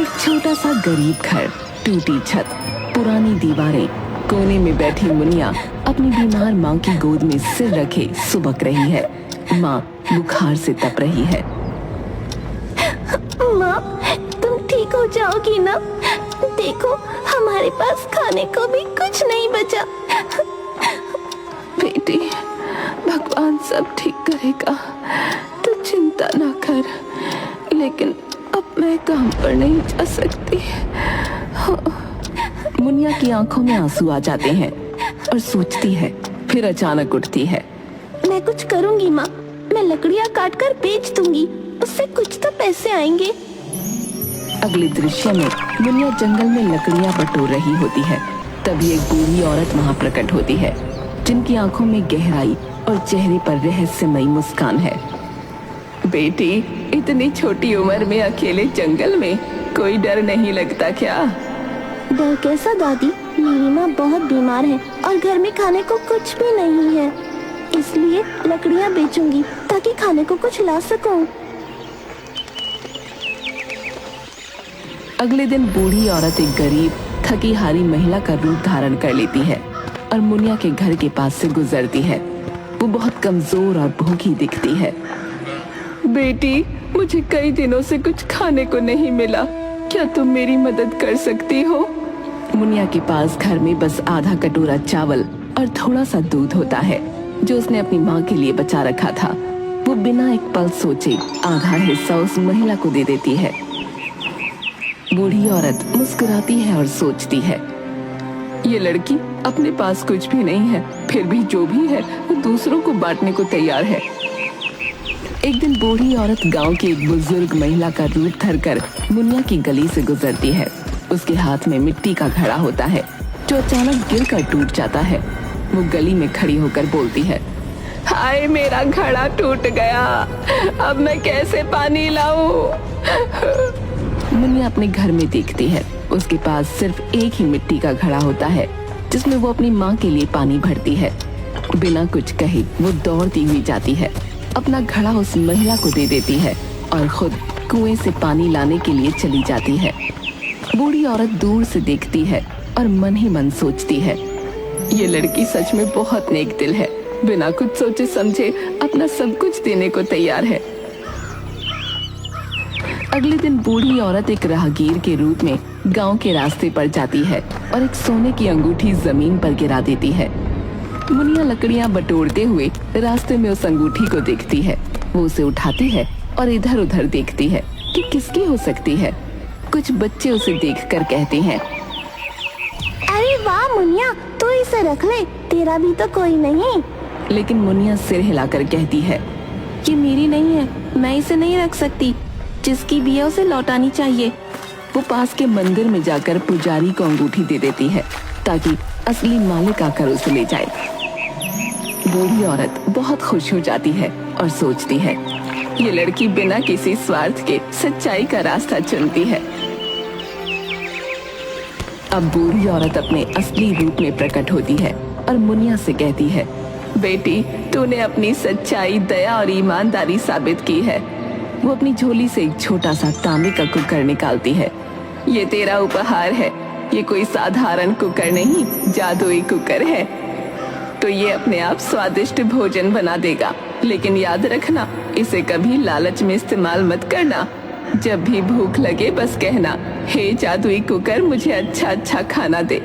एक छोटा सा गरीब घर, टूटी छत, पुरानी दीवारें। कोने में बैठी मुनिया अपनी बीमार माँ की गोद में सिर रखे सुबक रही है। माँ बुखार से तप रही है। माँ, तुम ठीक हो जाओगी ना? देखो, हमारे पास खाने को भी कुछ नहीं बचा। बेटी, भगवान सब ठीक करेगा, तू चिंता ना कर। लेकिन अब मैं काम पर नहीं जा सकती। मुनिया की आंखों में आंसू आ जाते हैं और सोचती है, फिर अचानक उठती है। मैं कुछ करूंगी माँ, मैं लकड़ियाँ काट कर बेच दूंगी, उससे कुछ तो पैसे आएंगे। अगले दृश्य में मुनिया जंगल में लकड़ियाँ बटोर रही होती है। तभी एक बूढ़ी औरत वहाँ प्रकट होती है, जिनकी आंखों में गहराई और चेहरे पर रहस्यमयी मुस्कान है। बेटी, इतनी छोटी उम्र में अकेले जंगल में कोई डर नहीं लगता क्या? डर कैसा दादी, मेरी माँ बहुत बीमार है और घर में खाने को कुछ भी नहीं है, इसलिए लकड़ियाँ बेचूंगी ताकि खाने को कुछ ला सकूं। अगले दिन बूढ़ी औरत एक गरीब, थकी हारी महिला का रूप धारण कर लेती है और मुनिया के घर के पास से गुजरती है। वो बहुत कमजोर और भूखी दिखती है। बेटी, मुझे कई दिनों से कुछ खाने को नहीं मिला, क्या तुम मेरी मदद कर सकती हो? मुनिया के पास घर में बस आधा कटोरा चावल और थोड़ा सा दूध होता है, जो उसने अपनी माँ के लिए बचा रखा था। वो बिना एक पल सोचे आधा हिस्सा उस महिला को दे देती है। बूढ़ी औरत मुस्कुराती है और सोचती है, ये लड़की अपने पास कुछ भी नहीं है, फिर भी जो भी है वो दूसरों को बांटने को तैयार है। एक दिन बूढ़ी औरत गांव की एक बुजुर्ग महिला का रूप धरकर मुनिया की गली से गुजरती है। उसके हाथ में मिट्टी का घड़ा होता है, जो अचानक गिरकर टूट जाता है। वो गली में खड़ी होकर बोलती है, हाय, मेरा घड़ा टूट गया, अब मैं कैसे पानी लाऊं? मुनिया अपने घर में देखती है, उसके पास सिर्फ एक ही मिट्टी का घड़ा होता है, जिसमें वो अपनी माँ के लिए पानी भरती है। बिना कुछ कहे वो दौड़ती हुई जाती है, अपना घड़ा उस महिला को दे देती है और खुद कुएं से पानी लाने के लिए चली जाती है। बूढ़ी औरत दूर से देखती है और मन ही मन सोचती है, ये लड़की सच में बहुत नेक दिल है, बिना कुछ सोचे समझे अपना सब कुछ देने को तैयार है। अगले दिन बूढ़ी औरत एक राहगीर के रूप में गांव के रास्ते पर जाती है और एक सोने की अंगूठी जमीन पर गिरा देती है। मुनिया लकड़ियां बटोरते हुए रास्ते में उस अंगूठी को देखती है। वो उसे उठाती है और इधर उधर देखती है कि किसकी हो सकती है। कुछ बच्चे उसे देखकर कहते हैं, अरे वाह मुनिया, तू इसे रख ले, तेरा भी तो कोई नहीं। लेकिन मुनिया सिर हिलाकर कहती है, ये मेरी नहीं है, मैं इसे नहीं रख सकती, जिसकी भी है उसे लौटानी चाहिए। वो पास के मंदिर में जाकर पुजारी को अंगूठी दे देती है, ताकि असली मालिक आकर उसे ले जाए। बूढ़ी औरत बहुत खुश हो जाती है और सोचती है, ये लड़की बिना किसी स्वार्थ के सच्चाई का रास्ता चुनती है। अब बूढ़ी औरत अपने असली रूप में प्रकट होती है और मुनिया से कहती है, बेटी, तूने अपनी सच्चाई, दया और ईमानदारी साबित की है। वो अपनी झोली से एक छोटा सा तांबे का कुकर निकालती है। ये तेरा उपहार है, ये कोई साधारण कुकर नहीं, जादुई कुकर है। तो ये अपने आप स्वादिष्ट भोजन बना देगा, लेकिन याद रखना, इसे कभी लालच में इस्तेमाल मत करना। जब भी भूख लगे बस कहना, हे जादुई कुकर, मुझे अच्छा अच्छा खाना दे,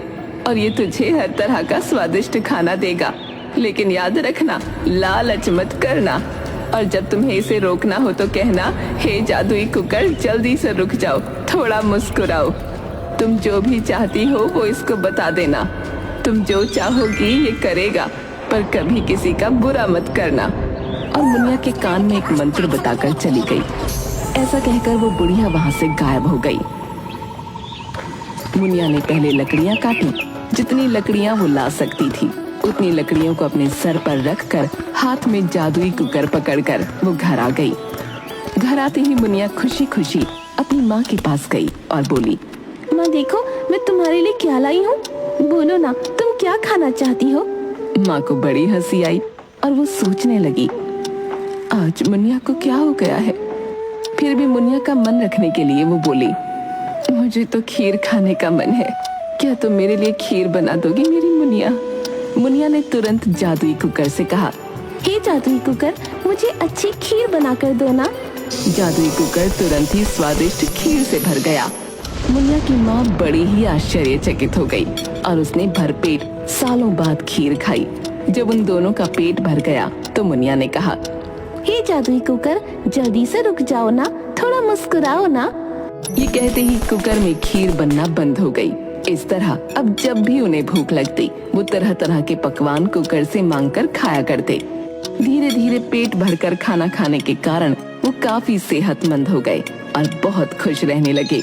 और ये तुझे हर तरह का स्वादिष्ट खाना देगा। लेकिन याद रखना, लालच मत करना। और जब तुम्हें इसे रोकना हो तो कहना, हे जादुई कुकर, जल्दी से रुक जाओ, थोड़ा मुस्कुराओ। तुम जो भी चाहती हो वो इसको बता देना। तुम जो चाहोगी ये करेगा, पर कभी किसी का बुरा मत करना। और मुनिया के कान में एक मंत्र बताकर चली गई। ऐसा कहकर वो बुढ़िया वहां से गायब हो गई। मुनिया ने पहले लकड़ियां काटी, जितनी लकड़ियां वो ला सकती थी, उतनी लकड़ियों को अपने सर पर रखकर हाथ में जादुई कुकर पकड़कर वो घर आ गई। घर आते ही मुनिया खुशी खुशी अपनी माँ के पास गई और बोली, माँ देखो, मैं तुम्हारे लिए क्या लाई हूँ, बोलो ना, तुम क्या खाना चाहती हो? माँ को बड़ी हंसी आई और वो सोचने लगी, आज मुनिया को क्या हो गया है। फिर भी मुनिया का मन रखने के लिए वो बोली, मुझे तो खीर खाने का मन है। क्या तुम मेरे लिए खीर बना दोगी मेरी मुनिया? मुनिया ने तुरंत जादुई कुकर से कहा। हे जादुई कुकर, मुझे अच्छी खीर बना कर दो ना। जादुई कुकर तुरंत ही स्वादिष्ट खीर से भर गया। मुनिया की माँ बड़ी ही आश्चर्यचकित हो गई और उसने भरपेट सालों बाद खीर खाई। जब उन दोनों का पेट भर गया तो मुनिया ने कहा, हे जादुई कुकर, जल्दी से रुक जाओ ना, थोड़ा मुस्कुराओ ना। ये कहते ही कुकर में खीर बनना बंद हो गई। इस तरह अब जब भी उन्हें भूख लगती वो तरह तरह के पकवान कुकर से मांगकर खाया करते। धीरे धीरे पेट भरकर खाना खाने के कारण वो काफी सेहतमंद हो गए और बहुत खुश रहने लगे।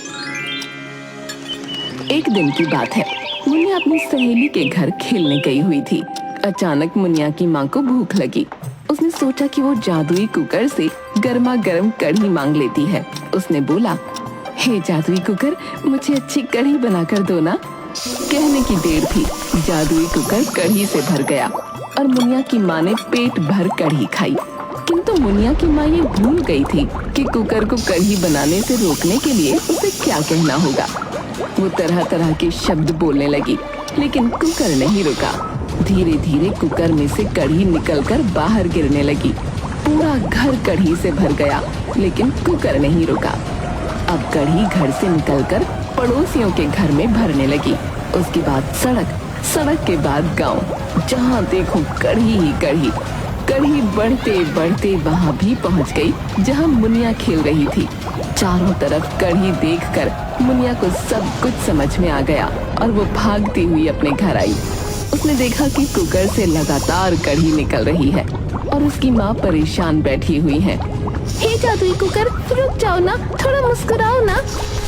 एक दिन की बात है, मुनिया अपनी सहेली के घर खेलने गई हुई थी। अचानक मुनिया की माँ को भूख लगी। उसने सोचा कि वो जादुई कुकर से गर्मा गर्म कढ़ी मांग लेती है। उसने बोला, हे जादुई कुकर, मुझे अच्छी कढ़ी बनाकर दो ना। कहने की देर थी, जादुई कुकर कढ़ी से भर गया और मुनिया की माँ ने पेट भर कढ़ी खाई। किंतु मुनिया की माँ ये भूल गई थी कि कुकर को कढ़ी बनाने से रोकने के लिए उसे क्या कहना होगा। वो तरह तरह के शब्द बोलने लगी, लेकिन कुकर नहीं रुका। धीरे धीरे कुकर में से कढ़ी निकलकर बाहर गिरने लगी। पूरा घर कढ़ी से भर गया, लेकिन कुकर नहीं रुका। अब कढ़ी घर से निकलकर पड़ोसियों के घर में भरने लगी। उसके बाद सड़क, सड़क के बाद गांव, जहां देखो कढ़ी ही कढ़ी। कढ़ी बढ़ते बढ़ते वहां भी पहुंच गई जहां मुनिया खेल रही थी। चारों तरफ कढ़ी देखकर मुनिया को सब कुछ समझ में आ गया और वो भागती हुई अपने घर आई। उसने देखा कि कुकर से लगातार कढ़ी निकल रही है और उसकी माँ परेशान बैठी हुई है। हे जादुई कुकर, रुक जाओ ना, थोड़ा मुस्कुराओ ना।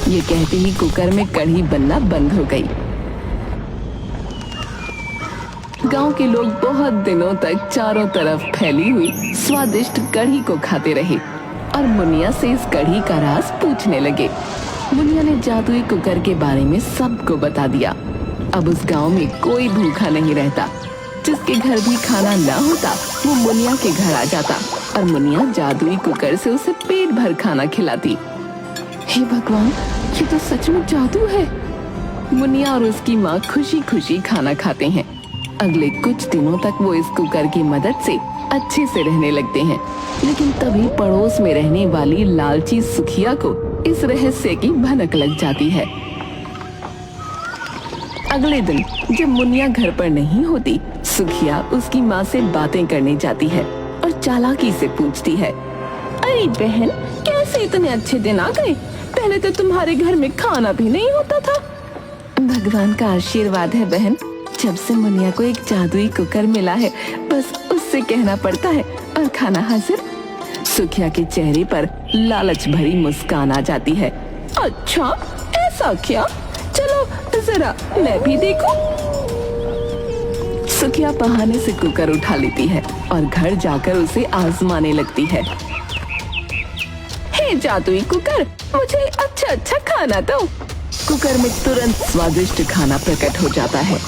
ये कहते ही कुकर में कढ़ी बनना बंद हो गई। गांव के लोग बहुत दिनों तक चारों तरफ फैली हुई स्वादिष्ट कढ़ी को खाते रहे और मुनिया से इस कढ़ी का राज पूछने लगे। मुनिया ने जादुई कुकर के बारे में सबको बता दिया। अब उस गांव में कोई भूखा नहीं रहता। जिसके घर भी खाना ना होता वो मुनिया के घर आ जाता और मुनिया जादुई कुकर से उसे पेट भर खाना खिलाती। हे भगवान, ये तो सच में जादू है। मुनिया और उसकी माँ खुशी खुशी खाना खाते हैं। अगले कुछ दिनों तक वो इस कुकर की मदद से अच्छे से रहने लगते हैं। लेकिन तभी पड़ोस में रहने वाली लालची सुखिया को इस रहस्य की भनक लग जाती है। अगले दिन जब मुनिया घर पर नहीं होती, सुखिया उसकी माँ से बातें करने जाती है और चालाकी से पूछती है, अरे बहन, कैसे इतने अच्छे दिन आ गए? पहले तो तुम्हारे घर में खाना भी नहीं होता था। भगवान का आशीर्वाद है बहन। जब से मुनिया को एक जादुई कुकर मिला है, बस उससे कहना पड़ता है और खाना हाजिर। सुखिया के चेहरे पर लालच भरी मुस्कान आ जाती है। अच्छा, ऐसा क्या? चलो जरा मैं भी देखूं। सुखिया बहाने से कुकर उठा लेती है और घर जाकर उसे आजमाने लगती है। हे जादुई कुकर, मुझे अच्छा अच्छा खाना दो। कुकर में तुरंत स्वादिष्ट खाना प्रकट हो जाता है।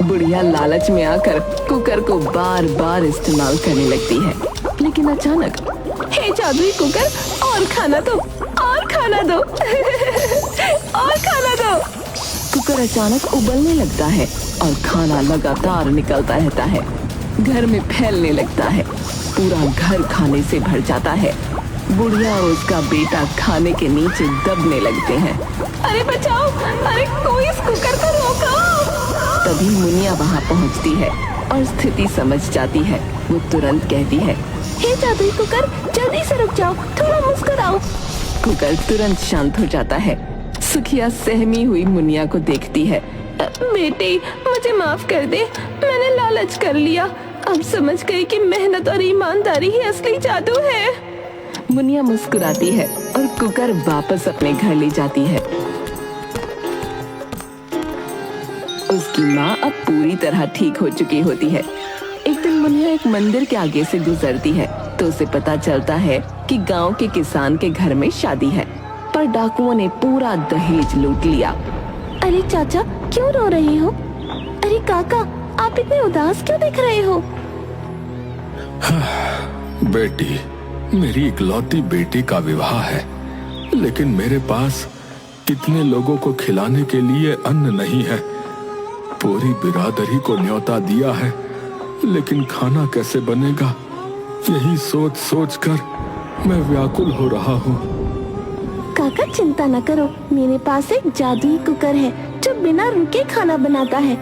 बुढ़िया लालच में आकर कुकर को बार बार इस्तेमाल करने लगती है, लेकिन अचानक, हे जादुई कुकर, और खाना दो, और खाना दो और खाना दो। कुकर अचानक उबलने लगता है और खाना लगातार निकलता रहता है। घर में फैलने लगता है। पूरा घर खाने से भर जाता है। बुढ़िया और उसका बेटा खाने के नीचे दबने लगते हैं। अरे बचाओ, अरे कोई इस कुकर को रोको। तभी मुनिया वहाँ पहुँचती है और स्थिति समझ जाती है। वो तुरंत कहती है, हे जादुई कुकर, जल्दी से रुक जाओ, थोड़ा मुस्कुराओ। कुकर तुरंत शांत हो जाता है। सुखिया सहमी हुई मुनिया को देखती है। बेटी, मुझे माफ कर दे, मैंने लालच कर लिया। अब समझ गई कि मेहनत और ईमानदारी ही असली जादू है। मुनिया मुस्कुराती है और कुकर वापस अपने घर ले जाती है। उसकी माँ अब पूरी तरह ठीक हो चुकी होती है। एक दिन मुनिया एक मंदिर के आगे से गुजरती है तो उसे पता चलता है कि गांव के किसान के घर में शादी है, पर डाकुओं ने पूरा दहेज लूट लिया। अरे चाचा, क्यों रो रहे हो? अरे काका, आप इतने उदास क्यों दिख रहे हो? बेटी, मेरी इकलौती बेटी का विवाह है, लेकिन मेरे पास इतने लोगों को खिलाने के लिए अन्न नहीं है। पूरी बिरादरी को न्योता दिया है, लेकिन खाना कैसे बनेगा, यही सोच सोच कर मैं व्याकुल हो रहा हूँ। काका चिंता न करो, मेरे पास एक जादुई कुकर है जो बिना रुके खाना बनाता है।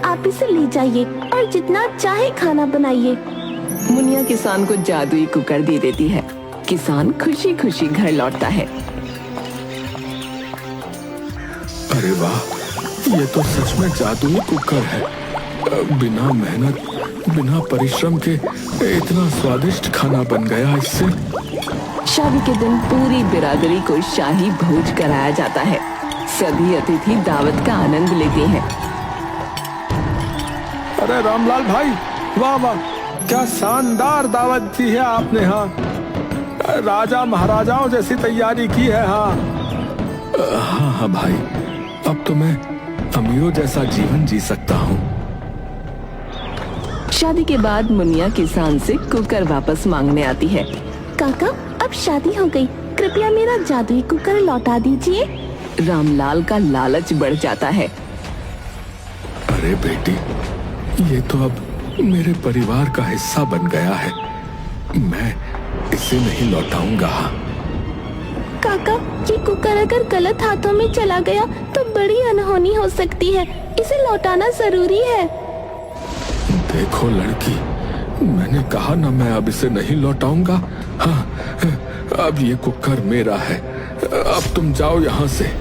आप इसे ले जाइए और जितना चाहे खाना बनाइए। मुनिया किसान को जादुई कुकर दे देती है। किसान खुशी खुशी घर लौटता है। अरे वाह, ये तो सच में जादुई कुकर है। बिना मेहनत, बिना परिश्रम के इतना स्वादिष्ट खाना बन गया इससे। शादी के दिन पूरी बिरादरी को शाही भोज कराया जाता है। सभी अतिथि दावत का आनंद लेते हैं। अरे रामलाल भाई, वाह वाह, क्या शानदार दावत दी है आपने। हाँ, राजा महाराजाओं जैसी तैयारी की है। हाँ हाँ भाई, अब तो मैं अमीरों जैसा जीवन जी सकता हूँ। शादी के बाद मुनिया किसान से कुकर वापस मांगने आती है। काका अब शादी हो गई, कृपया मेरा जादुई कुकर लौटा दीजिए। रामलाल का लालच बढ़ जाता है। अरे बेटी, ये तो अब मेरे परिवार का हिस्सा बन गया है, मैं इसे नहीं लौटाऊंगा। काका, ये कुकर अगर गलत हाथों में चला गया तो बड़ी अनहोनी हो सकती है, इसे लौटाना जरूरी है। देखो लड़की, मैंने कहा ना, मैं अब इसे नहीं लौटाऊंगा। हाँ, अब ये कुकर मेरा है, अब तुम जाओ यहाँ से।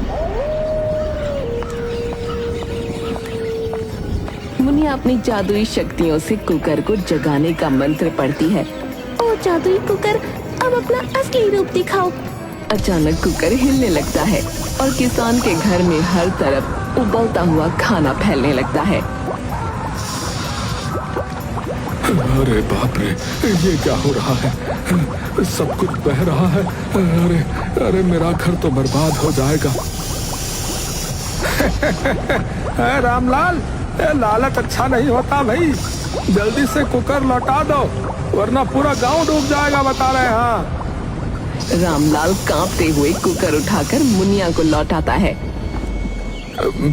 मुनिया अपनी जादुई शक्तियों से कुकर को जगाने का मंत्र पढ़ती है। ओ जादुई कुकर, अब अपना असली रूप दिखाओ। अचानक कुकर हिलने लगता है और किसान के घर में हर तरफ उबलता हुआ खाना फैलने लगता है। अरे बाप रे, ये क्या हो रहा है? सब कुछ बह रहा है। अरे अरे, मेरा घर तो बर्बाद हो जाएगा। रामलाल, लालच अच्छा नहीं होता भाई, जल्दी से कुकर लौटा दो वरना पूरा गांव डूब जाएगा, बता रहे हैं। हाँ। रामलाल कांपते हुए कुकर उठाकर मुनिया को लौटाता है।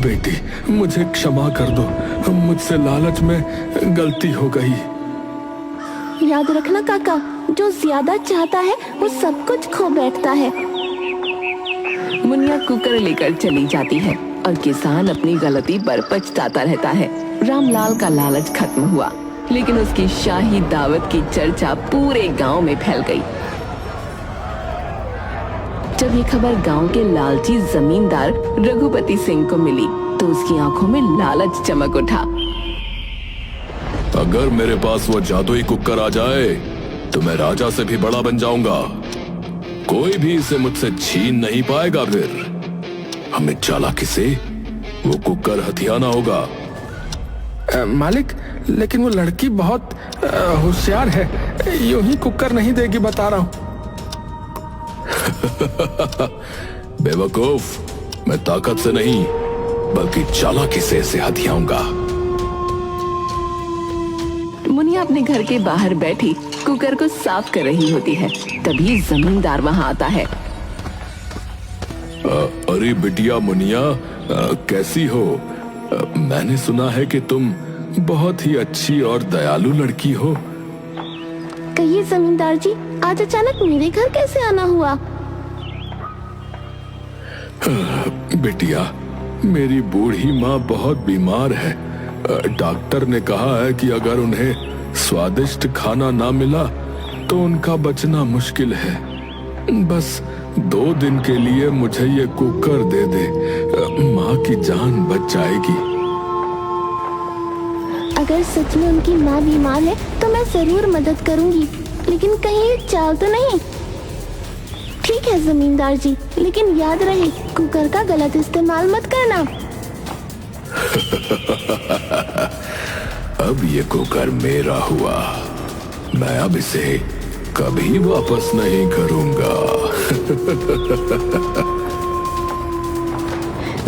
बेटी, मुझे क्षमा कर दो, मुझसे लालच में गलती हो गई। याद रखना काका, जो ज्यादा चाहता है वो सब कुछ खो बैठता है। मुनिया कुकर लेकर चली जाती है और किसान अपनी गलती पर पछताता रहता है। रामलाल का लालच खत्म हुआ, लेकिन उसकी शाही दावत की चर्चा पूरे गांव में फैल गई। जब ये खबर गांव के लालची जमींदार रघुपति सिंह को मिली तो उसकी आंखों में लालच चमक उठा। अगर मेरे पास वो जादुई कुकर आ जाए तो मैं राजा से भी बड़ा बन जाऊंगा, कोई भी इसे मुझसे छीन नहीं पाएगा। फिर हमें चालाकी से वो कुकर हथियाना होगा। मालिक, लेकिन वो लड़की बहुत होशियार है, यूं ही कुकर नहीं देगी, बता रहा हूं। बेवकूफ, मैं ताकत से नहीं बल्कि चालाकी से इसे हथियाऊंगा। मुनिया अपने घर के बाहर बैठी कुकर को साफ कर रही होती है। तभी जमींदार वहां आता है। अरे बिटिया मुनिया, कैसी हो? मैंने सुना है कि तुम बहुत ही अच्छी और दयालु लड़की हो। कहिए जमींदार जी, आज अचानक मेरे घर कैसे आना हुआ? बिटिया, मेरी बूढ़ी माँ बहुत बीमार है। डॉक्टर ने कहा है कि अगर उन्हें स्वादिष्ट खाना ना मिला तो उनका बचना मुश्किल है। बस 2 दिन के लिए मुझे ये कुकर दे दे, माँ की जान बच जाएगी। अगर सच में उनकी माँ बीमार है तो मैं जरूर मदद करूंगी, लेकिन कहीं ये चाल तो नहीं? ठीक है जमींदार जी, लेकिन याद रहे कुकर का गलत इस्तेमाल मत करना। अब ये कुकर मेरा हुआ, मैं अब इसे कभी वापस नहीं करूंगा।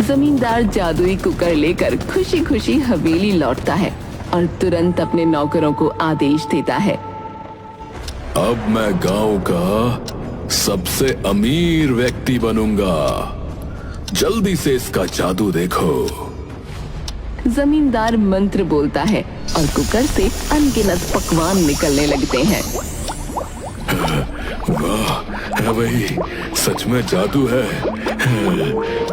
जमींदार जादुई कुकर लेकर खुशी खुशी हवेली लौटता है और तुरंत अपने नौकरों को आदेश देता है। अब मैं गांव का सबसे अमीर व्यक्ति बनूंगा। जल्दी से इसका जादू देखो। जमींदार मंत्र बोलता है और कुकर से अनगिनत पकवान निकलने लगते हैं। वाह भाई, सच में जादू है।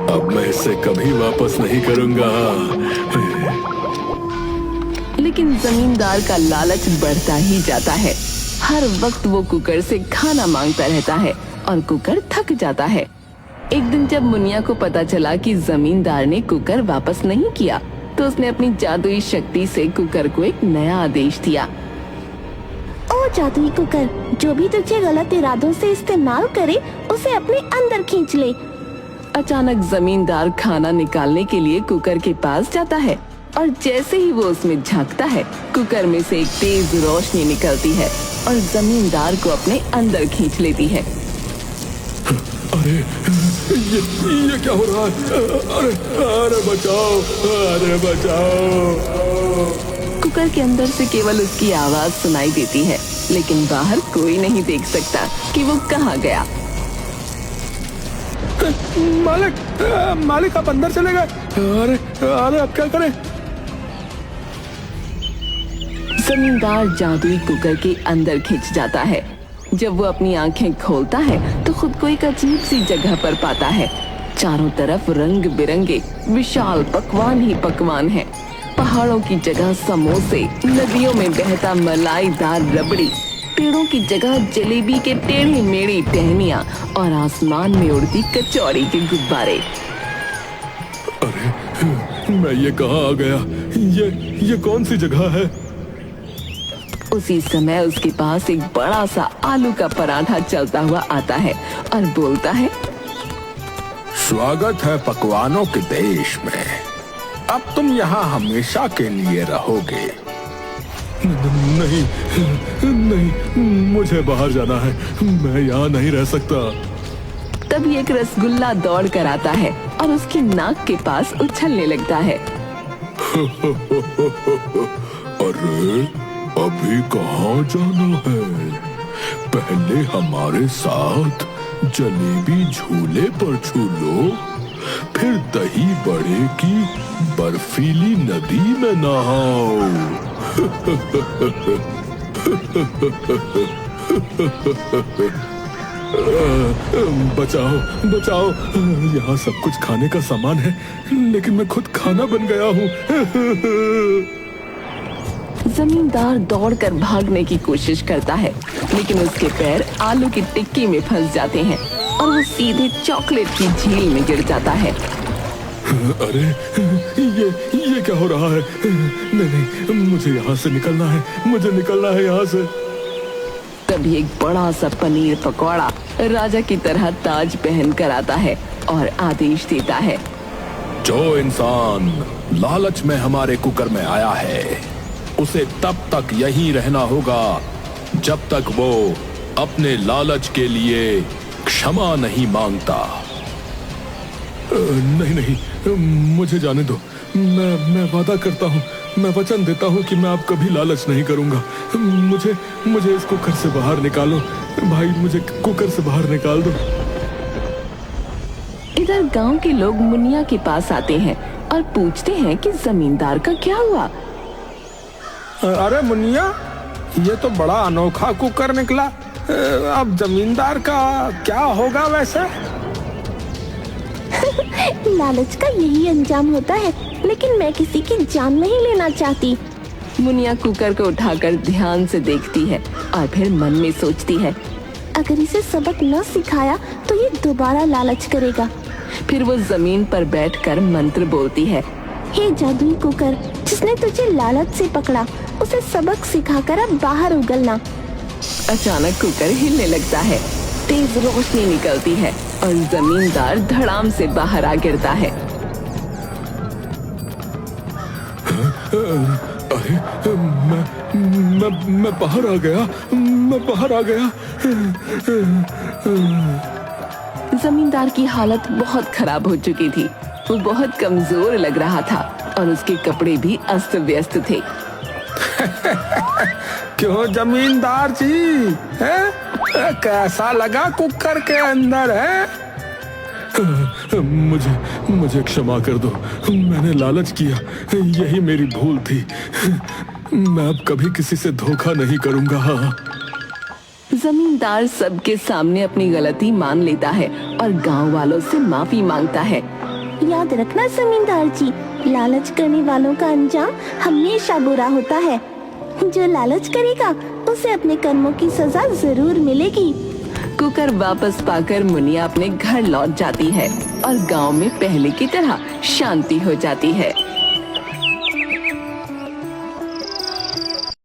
अब मैं इसे कभी वापस नहीं करूंगा। लेकिन जमींदार का लालच बढ़ता ही जाता है। हर वक्त वो कुकर से खाना मांगता रहता है और कुकर थक जाता है। एक दिन जब मुनिया को पता चला कि जमींदार ने कुकर वापस नहीं किया, तो उसने अपनी जादुई शक्ति से कुकर को एक नया आदेश दिया। ओ जादुई कुकर, जो भी तुझे गलत इरादों से इस्तेमाल करे उसे अपने अंदर खींच ले। अचानक जमींदार खाना निकालने के लिए कुकर के पास जाता है और जैसे ही वो उसमें झांकता है, कुकर में से एक तेज रोशनी निकलती है और जमींदार को अपने अंदर खींच लेती है। अरे ये क्या हो रहा है? अरे बचाओ, अरे बचाओ। कुकर के अंदर से केवल उसकी आवाज सुनाई देती है, लेकिन बाहर कोई नहीं देख सकता कि वो कहाँ गया। मालिक आप अंदर चले गए। अरे अब क्या करें? जमींदार जादुई कुकर के अंदर खिंच जाता है। जब वो अपनी आंखें खोलता है तो खुद को एक अजीब सी जगह पर पाता है। चारों तरफ रंग बिरंगे विशाल पकवान ही पकवान हैं। पहाड़ों की जगह समोसे, नदियों में बहता मलाईदार रबड़ी, पेड़ों की जगह जलेबी के टेढ़े मेढ़े टहनियां और आसमान में उड़ती कचौड़ी के गुब्बारे। अरे मैं ये कहाँ आ गया? ये कौन सी जगह है? उसी समय उसके पास एक बड़ा सा आलू का पराठा चलता हुआ आता है और बोलता है, स्वागत है पकवानों के देश में। अब तुम यहाँ हमेशा के लिए रहोगे। नहीं, मुझे बाहर जाना है। मैं यहाँ नहीं रह सकता। तभी एक रसगुल्ला दौड़ कर आता है और उसकी नाक के पास उछलने लगता है। अरे अभी कहाँ जाना है? पहले हमारे साथ जलेबी झूले पर झूलो, फिर दही बड़े की बर्फीली नदी में नहाओ। बचाओ बचाओ, यहाँ सब कुछ खाने का सामान है, लेकिन मैं खुद खाना बन गया हूँ। जमींदार दौड़कर भागने की कोशिश करता है, लेकिन उसके पैर आलू की टिक्की में फंस जाते हैं और वो सीधे चॉकलेट की झील में गिर जाता है। अरे ये क्या हो रहा है? नहीं, मुझे यहाँ से निकलना है, मुझे निकलना है यहाँ से। तभी एक बड़ा सा पनीर पकौड़ा राजा की तरह ताज पहन कर आता है और आदेश देता है, जो इंसान लालच में हमारे कुकर में आया है, उसे तब तक यहीं रहना होगा जब तक वो अपने लालच के लिए क्षमा नहीं मांगता। नहीं, मुझे जाने दो। मैं वादा करता हूँ, मैं वचन देता हूँ कि मैं अब कभी लालच नहीं करूंगा। मुझे इस कुकर से बाहर निकालो भाई, मुझे कुकर से बाहर निकाल दो। इधर गांव के लोग मुनिया के पास आते हैं और पूछते हैं कि जमींदार का क्या हुआ। अरे मुनिया, ये तो बड़ा अनोखा कुकर निकला। अब जमींदार का क्या होगा वैसे? लालच का यही अंजाम होता है, लेकिन मैं किसी की जान नहीं लेना चाहती। मुनिया कुकर को उठाकर ध्यान से देखती है और फिर मन में सोचती है, अगर इसे सबक न सिखाया तो ये दोबारा लालच करेगा। फिर वो जमीन पर बैठकर मंत्र बोलती है, हे जादुई कुकर, जिसने तुझे लालच से पकड़ा, उसे सबक सिखाकर अब बाहर उगलना। अचानक कुकर हिलने लगता है, तेज रोशनी निकलती है और जमींदार धड़ाम से बाहर आ गिरता है। अरे मैं बाहर आ गया, मैं बाहर आ गया। जमींदार की हालत बहुत खराब हो चुकी थी। वो बहुत कमजोर लग रहा था और उसके कपड़े भी अस्त व्यस्त थे। क्यों जमींदार जी, है? कैसा लगा कुकर के अंदर है? मुझे क्षमा कर दो। मैंने लालच किया, यही मेरी भूल थी। मैं अब कभी किसी से धोखा नहीं करूंगा। जमींदार सबके सामने अपनी गलती मान लेता है और गांव वालों से माफी मांगता है। याद रखना जमींदार जी, लालच करने वालों का अंजाम हमेशा बुरा होता है। जो लालच करेगा उसे अपने कर्मों की सजा जरूर मिलेगी। कुकर वापस पाकर मुनिया अपने घर लौट जाती है और गांव में पहले की तरह शांति हो जाती है।